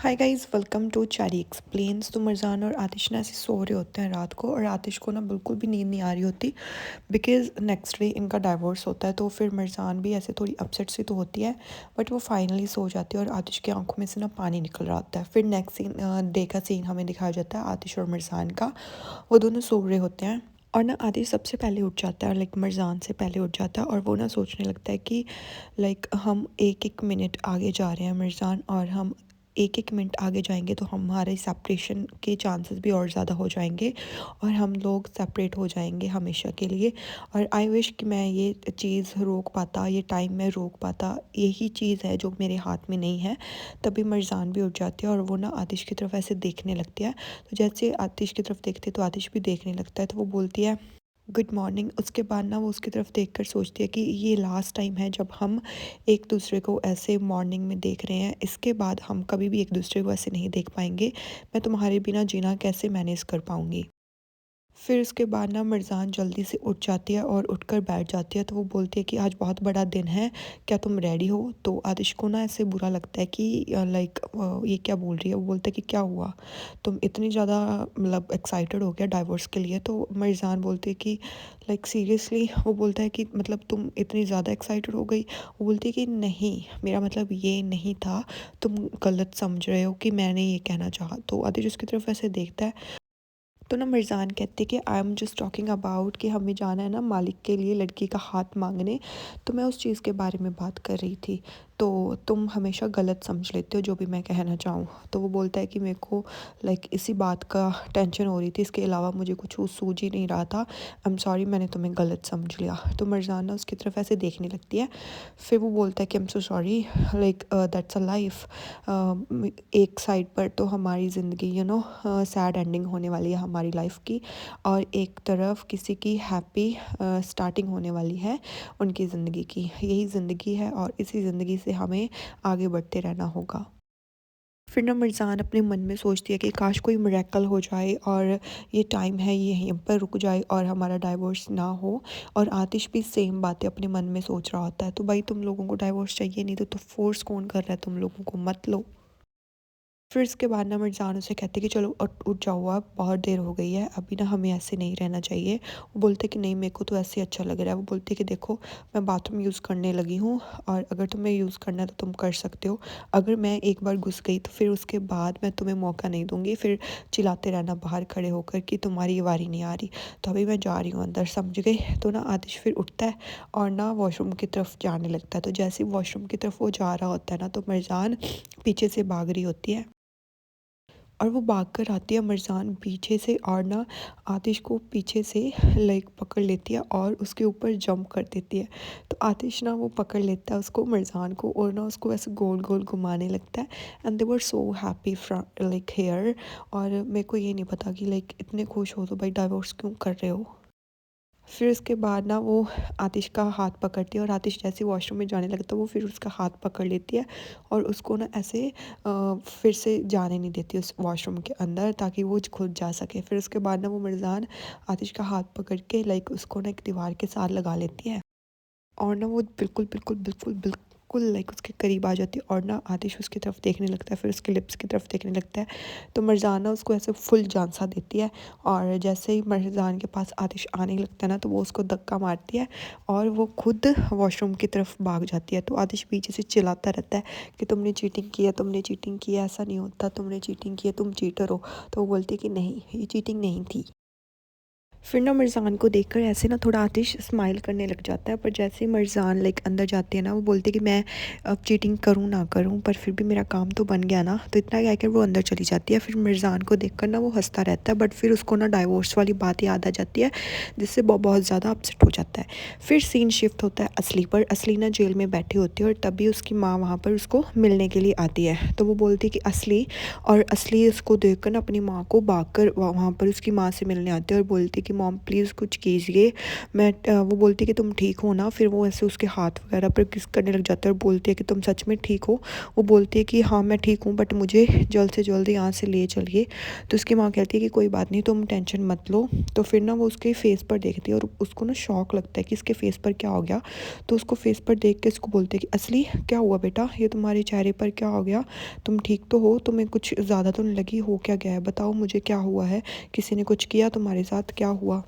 Hi guys, welcome to Chari explains. तो मरजान और आतिश ना ऐसे सो रहे होते हैं रात को, और आतिश को ना बिल्कुल भी नींद नहीं आ रही होती बिकॉज़ नेक्स्ट डे इनका डाइवोर्स होता है। तो फिर मरजान भी ऐसे थोड़ी अपसेट सी तो होती है, बट वो फाइनली सो जाती है और आतिश की आंखों में से ना पानी निकल रहा होता है। फिर नेक्स्ट सीन डे का सीन हमें दिखाया जाता है आतिश और मरजान का। वो दोनों सो रहे होते हैं और ना आतिश सबसे पहले उठ जाता है, लाइक मरजान से पहले उठ जाता है, और वो ना सोचने लगता है कि लाइक हम एक एक मिनट आगे जा रहे हैं मरजान, और हम एक एक मिनट आगे जाएंगे तो हमारे सेपरेशन के चांसेस भी और ज़्यादा हो जाएंगे और हम लोग सेपरेट हो जाएंगे हमेशा के लिए। और आई विश कि मैं ये चीज़ रोक पाता, ये टाइम में रोक पाता। यही चीज़ है जो मेरे हाथ में नहीं है। तभी मरजान भी उठ जाती है और वो ना आतिश की तरफ ऐसे देखने लगती है। तो जैसे आतिश की तरफ देखते तो आतिश भी देखने लगता है, तो वो बोलती है गुड मॉर्निंग। उसके बाद ना वो उसकी तरफ देखकर सोचती है कि ये लास्ट टाइम है जब हम एक दूसरे को ऐसे मॉर्निंग में देख रहे हैं। इसके बाद हम कभी भी एक दूसरे को ऐसे नहीं देख पाएंगे। मैं तुम्हारे बिना जीना कैसे मैनेज कर पाऊंगी। फिर उसके बाद ना मरजान जल्दी से उठ जाती है और उठकर बैठ जाती है। तो वो बोलती है कि आज बहुत बड़ा दिन है, क्या तुम रेडी हो? तो आतिश को ना ऐसे बुरा लगता है कि लाइक ये क्या बोल रही है। वो बोलता है कि क्या हुआ, तुम इतनी ज़्यादा मतलब एक्साइटेड हो गया डाइवोर्स के लिए? तो मरजान बोलती है कि लाइक सीरियसली। वो बोलता है कि मतलब तुम इतनी ज़्यादा एक्साइटेड हो गई? वो बोलती है कि नहीं, मेरा मतलब ये नहीं था, तुम गलत समझ रहे हो कि मैंने ये कहना चाहा। तो आतिश उसकी तरफ ऐसे देखता है। तो ना मिर्ज़ान कहती कि I am just talking about कि हमें जाना है ना मालिक के लिए लड़की का हाथ मांगने। तो मैं उस चीज़ के बारे में बात कर रही थी। तो तुम हमेशा गलत समझ लेते हो जो भी मैं कहना चाहूँ। तो वो बोलता है कि मेरे को लाइक इसी बात का टेंशन हो रही थी, इसके अलावा मुझे कुछ सूझ ही नहीं रहा था। आई एम सॉरी, मैंने तुम्हें गलत समझ लिया। तो मिर्ज़ान ना उसकी तरफ ऐसे देखने लगती है। फिर वो बोलता है कि I am so sorry, like that's a life. एक साइड पर तो हमारी ज़िंदगी सैड एंडिंग होने वाली है हमारी लाइफ की, और एक तरफ किसी की हैप्पी स्टार्टिंग होने वाली है उनकी ज़िंदगी की। यही ज़िंदगी है और इसी ज़िंदगी से हमें आगे बढ़ते रहना होगा। फिर ना मिर्ज़ान अपने मन में सोचती है कि काश कोई मिरेकल हो जाए और ये टाइम है ये यहीं पर रुक जाए और हमारा डाइवोर्स ना हो। और आतिश भी सेम बातें अपने मन में सोच रहा होता है। तो भाई, तुम लोगों को डाइवोर्स चाहिए नहीं तो फोर्स कौन कर रहा है तुम लोगों को? मत लो। फिर इसके बाद ना मिर्ज़ान उसे कहते कि चलो उठ उठ जाओ, आप बहुत देर हो गई है, अभी ना हमें ऐसे नहीं रहना चाहिए। वो बोलते कि नहीं, मेरे को तो ऐसे अच्छा लग रहा है। वो बोलते कि देखो, मैं बाथरूम यूज़ करने लगी हूँ और अगर तुम्हें यूज़ करना है तो तुम कर सकते हो। अगर मैं एक बार घुस गई तो फिर उसके बाद मैं तुम्हें मौका नहीं दूँगी फिर चिल्लाते रहना बाहर खड़े होकर कि तुम्हारी ये बारी नहीं आ रही। तो अभी मैं जा रही हूँ अंदर, समझ गई? तो ना आतिश फिर उठता है और ना वॉशरूम की तरफ जाने लगता है। तो जैसे ही वॉशरूम की तरफ वो जा रहा होता है ना, तो मिर्ज़ान पीछे से भाग रही होती है और वो भाग कर आती है मिर्ज़ान पीछे से, और ना आतिश को पीछे से लाइक पकड़ लेती है और उसके ऊपर जंप कर देती है। तो आतिश ना वो पकड़ लेता है उसको, मिर्ज़ान को, और ना उसको ऐसे गोल गोल घुमाने लगता है। And they were so happy like here. और मेरे को ये नहीं पता कि लाइक इतने खुश हो तो भाई डाइवोर्स क्यों कर रहे हो। फिर उसके बाद ना वो आतिश का हाथ पकड़ती है और आतिश जैसे वॉशरूम में जाने लगता है वो फिर उसका हाथ पकड़ लेती है और उसको ना ऐसे फिर से जाने नहीं देती उस वॉशरूम के अंदर, ताकि वो खुद जा सके। फिर उसके बाद ना वो मिर्ज़ान आतिश का हाथ पकड़ के लाइक उसको ना एक दीवार के साथ लगा लेती है, और ना वो बिल्कुल बिल्कुल बिल्कुल बिल्कुल लाइक उसके करीब आ जाती है, और ना आतिश उसकी तरफ देखने लगता है, फिर उसके लिप्स की तरफ देखने लगता है। तो मरजाना उसको ऐसे फुल जान सा देती है, और जैसे ही मरजान के पास आतिश आने लगता है ना, तो वो उसको धक्का मारती है और वो खुद वॉशरूम की तरफ भाग जाती है। तो आतिश पीछे से चिल्लाता रहता है कि तुमने चीटिंग की है, तुमने चीटिंग की है, ऐसा नहीं होता, तुमने चीटिंग की है, तुम चीटर हो। तो वो बोलती है कि नहीं, ये चीटिंग नहीं थी। फिर ना मिर्ज़ान को देखकर ऐसे ना थोड़ा आतिश स्माइल करने लग जाता है, पर जैसे ही मिर्ज़ान लाइक अंदर जाती है ना, वो बोलती है कि मैं अब चीटिंग करूँ ना करूँ पर फिर भी मेरा काम तो बन गया ना। तो इतना कहकर वो अंदर चली जाती है। फिर मिर्ज़ान को देखकर ना वो हंसता रहता है, बट फिर उसको ना डाइवोर्स वाली बात याद आ जाती है, जिससे वो बहुत ज़्यादा अपसेट हो जाता है। फिर सीन शिफ्ट होता है असली पर। असली ना जेल में बैठी होती है और तभी उसकी माँ वहाँ पर उसको मिलने के लिए आती है। तो वो बोलती है कि असली, और असली उसको देखकर ना अपनी माँ को भाग कर वहाँ पर उसकी माँ से मिलने आती है और बोलती है कि मॉम प्लीज़ कुछ कीजिए। वो बोलती है कि तुम ठीक हो ना? फिर वो ऐसे उसके हाथ वगैरह पर किस करने लग जाता है और बोलती है कि तुम सच में ठीक हो? वो बोलती है कि हाँ मैं ठीक हूँ, बट मुझे जल्द से जल्द यहाँ से ले चलिए। तो उसकी माँ कहती है कि कोई बात नहीं, तुम टेंशन मत लो। तो फिर ना वो उसके फेस पर देखती है और उसको ना शौक लगता है कि इसके फेस पर क्या हो गया। तो उसको फेस पर देख के उसको बोलते हैं कि असली क्या हुआ बेटा, ये तुम्हारे चेहरे पर क्या हो गया? तुम ठीक तो हो? तुम्हें कुछ ज़्यादा तो नहीं लगी? हो क्या गया है, बताओ मुझे क्या हुआ है? किसी ने कुछ किया तुम्हारे साथ, क्या हुआ?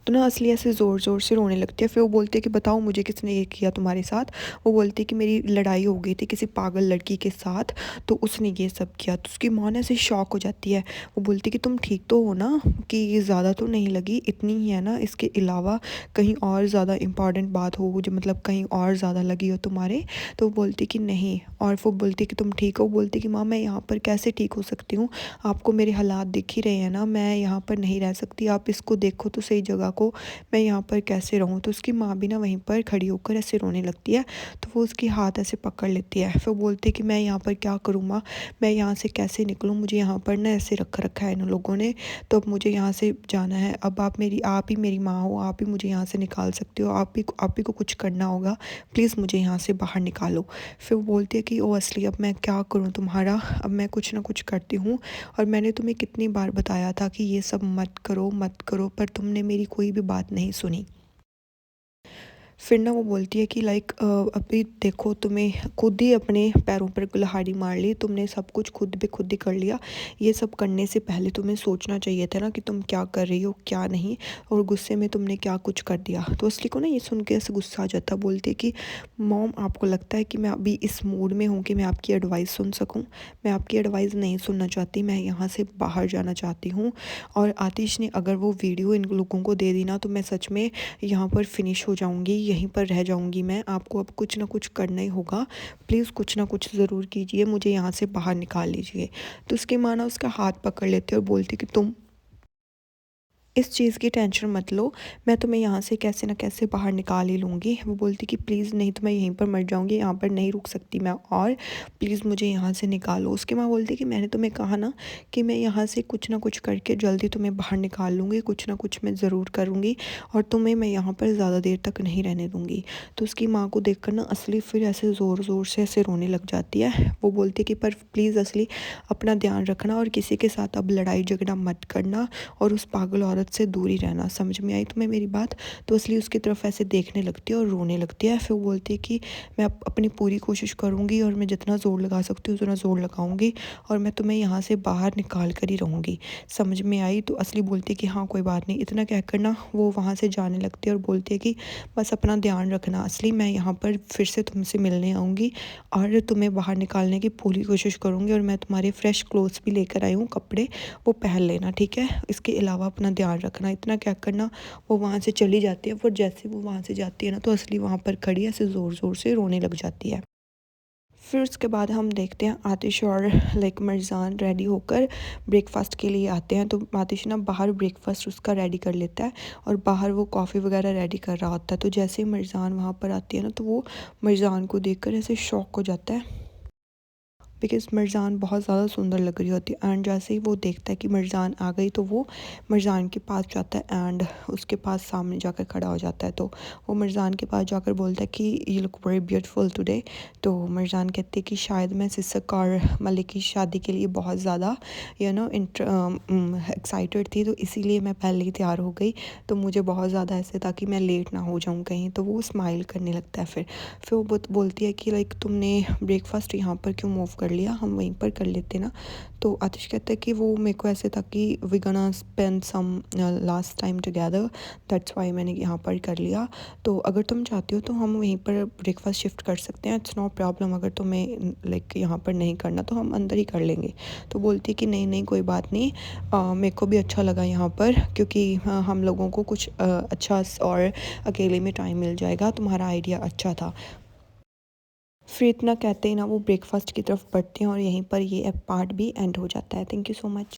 तो ना असली ऐसे ज़ोर ज़ोर से रोने लगती है। फिर वो बोलती है कि बताओ मुझे किसने ये किया तुम्हारे साथ? वो बोलती है कि मेरी लड़ाई हो गई थी किसी पागल लड़की के साथ, तो उसने ये सब किया। तो उसकी माँ ना ऐसे शॉक हो जाती है। वो बोलती है कि तुम ठीक तो हो ना? कि ये ज़्यादा तो नहीं लगी? इतनी ही है ना? इसके अलावा कहीं और ज़्यादा इम्पॉर्टेंट बात हो जो मतलब कहीं और ज़्यादा लगी हो तुम्हारे? तो वो बोलती कि नहीं। और वो बोलती कि तुम ठीक हो? वो बोलती कि माँ मैं यहाँ पर कैसे ठीक हो सकती हूँ? आपको मेरे हालात दिख ही रहे हैं ना, मैं यहाँ पर नहीं रह सकती। आप इसको देखो तो सही जगह को, मैं यहाँ पर कैसे रहूँ? तो उसकी माँ भी ना वहीं पर खड़ी होकर ऐसे रोने लगती है। तो वो उसकी हाथ ऐसे पकड़ लेती है। फिर बोलती है कि मैं यहाँ पर क्या करूँ माँ? मैं यहाँ से कैसे निकलूँ? मुझे यहाँ पर ना ऐसे रख रखा है इन लोगों ने, तो अब मुझे यहाँ से जाना है। अब आप ही मेरी माँ हो, आप ही मुझे यहाँ से निकाल सकते हो। आप ही को कुछ करना होगा। प्लीज़ मुझे यहाँ से बाहर निकालो। फिर वो बोलती है कि ओ असली अब मैं क्या करूँ तुम्हारा? अब मैं कुछ ना कुछ करती हूँ। और मैंने तुम्हें कितनी बार बताया था कि ये सब मत करो, पर तुमने मेरी कोई भी बात नहीं सुनी। फिर ना वो बोलती है कि लाइक अभी देखो तुम्हें खुद ही अपने पैरों पर कुल्हाड़ी मार ली, तुमने सब कुछ खुद पे खुद ही कर लिया। ये सब करने से पहले तुम्हें सोचना चाहिए था ना कि तुम क्या कर रही हो क्या नहीं, और गुस्से में तुमने क्या कुछ कर दिया। तो असली को ना ये सुन के ऐसे गुस्सा आ जाता, बोलती है कि मॉम आपको लगता है कि मैं अभी इस मूड में हूँ कि मैं आपकी एडवाइस सुन सकूँ? मैं आपकी एडवाइस नहीं सुनना चाहती, मैं यहाँ से बाहर जाना चाहती हूँ। और आतिश ने अगर वो वीडियो इन लोगों को दे दी ना तो मैं सच में यहाँ पर फिनिश हो जाऊँगी, यहीं पर रह जाऊँगी मैं। आपको अब कुछ ना कुछ करना ही होगा। प्लीज़ कुछ ना कुछ ज़रूर कीजिए, मुझे यहाँ से बाहर निकाल लीजिए। तो उसकी माँ ना उसका हाथ पकड़ लेती है और बोलती कि तुम इस चीज़ की टेंशन मत लो, मैं तुम्हें यहाँ से कैसे न कैसे बाहर निकाल ही लूँगी। वो बोलती कि प्लीज़ नहीं तो मैं यहीं पर मर जाऊँगी, यहाँ पर नहीं रुक सकती मैं, और प्लीज़ मुझे यहाँ से निकालो। उसकी माँ बोलती कि मैंने तुम्हें कहा ना कि मैं यहाँ से कुछ ना कुछ करके जल्दी तुम्हें बाहर निकाल लूँगी, कुछ ना कुछ मैं ज़रूर करूँगी, और तुम्हें मैं यहाँ पर ज़्यादा देर तक नहीं रहने दूँगी। तो उसकी माँ को देखकर ना असली फिर ऐसे ज़ोर ज़ोर से ऐसे रोने लग जाती है। वो बोलती कि पर प्लीज़ असली अपना ध्यान रखना और किसी के साथ अब लड़ाई झगड़ा मत करना, और उस पागल औरत से दूर ही रहना। समझ में आई तुम्हें मेरी बात? तो इसलिए उसकी तरफ ऐसे देखने लगती है और रोने लगती है। फिर वो बोलती है कि मैं अपनी पूरी कोशिश करूँगी और मैं जितना ज़ोर लगा सकती हूँ उतना ज़ोर लगाऊँगी, और मैं तुम्हें यहाँ से बाहर निकाल कर ही रहूँगी। समझ में आई? तो असली बोलती है कि हाँ कोई बात नहीं। इतना कहकर ना वो वहाँ से जाने लगती है और बोलती है कि बस अपना ध्यान रखना असली, मैं यहाँ पर फिर से तुमसे मिलने आऊँगी और तुम्हें बाहर निकालने की पूरी कोशिश करूँगी, और मैं तुम्हारे फ्रेश क्लोथ्स भी लेकर आई हूँ, कपड़े, वो पहन लेना ठीक है? इसके अलावा अपना ध्यान रखना। इतना क्या करना, वो वहाँ से चली जाती है। पर जैसे वो वहाँ से जाती है ना तो असली वहाँ पर खड़ी ऐसे ज़ोर ज़ोर से रोने लग जाती है। फिर उसके बाद हम देखते हैं आतिश और लाइक मरजान रेडी होकर ब्रेकफास्ट के लिए आते हैं। तो आतिश ना बाहर ब्रेकफास्ट उसका रेडी कर लेता है और बाहर वो कॉफ़ी वगैरह रेडी कर रहा होता है। तो जैसे ही मरजान वहाँ पर आती है ना तो वो मरजान को देखकर ऐसे शॉक हो जाता है, बिकॉज़ मरजान बहुत ज़्यादा सुंदर लग रही होती है। एंड जैसे ही वो देखता है कि मरजान आ गई तो वो मरजान के पास जाता है एंड उसके पास सामने जाकर खड़ा हो जाता है। तो वो मरजान के पास जाकर बोलता है कि you look very beautiful today. तो मरजान कहते हैं कि शायद मैं सिसक और मलिक की शादी के लिए बहुत ज़्यादा एक्साइटेड थी, तो इसीलिए मैं पहले ही तैयार हो गई। तो मुझे बहुत ज़्यादा ऐसे था कि मैं लेट ना हो जाऊँ कहीं। तो वो स्माइल करने लगता है। फिर वो बोलती है कि लाइक तुमने ब्रेकफास्ट यहाँ पर क्यों मूव कर लिया, हम वहीं पर कर लेते ना। तो आतिश कहता है कि वो मेरे को ऐसे था कि we gonna spend some last time together, that's why मैंने यहाँ पर कर लिया। तो अगर तुम चाहती हो तो हम वहीं पर ब्रेकफास्ट शिफ्ट कर सकते हैं, इट्स नो प्रॉब्लम। अगर तुम्हें लाइक यहाँ पर नहीं करना तो हम अंदर ही कर लेंगे। तो बोलती है कि नहीं नहीं कोई बात नहीं, मेरे को भी अच्छा लगा यहाँ पर, क्योंकि हम लोगों को कुछ अच्छा और अकेले में टाइम मिल जाएगा। तुम्हारा आइडिया अच्छा था। फिर इतना कहते ही ना वो ब्रेकफास्ट की तरफ बढ़ते हैं और यहीं पर ये पार्ट भी एंड हो जाता है। Thank you so much.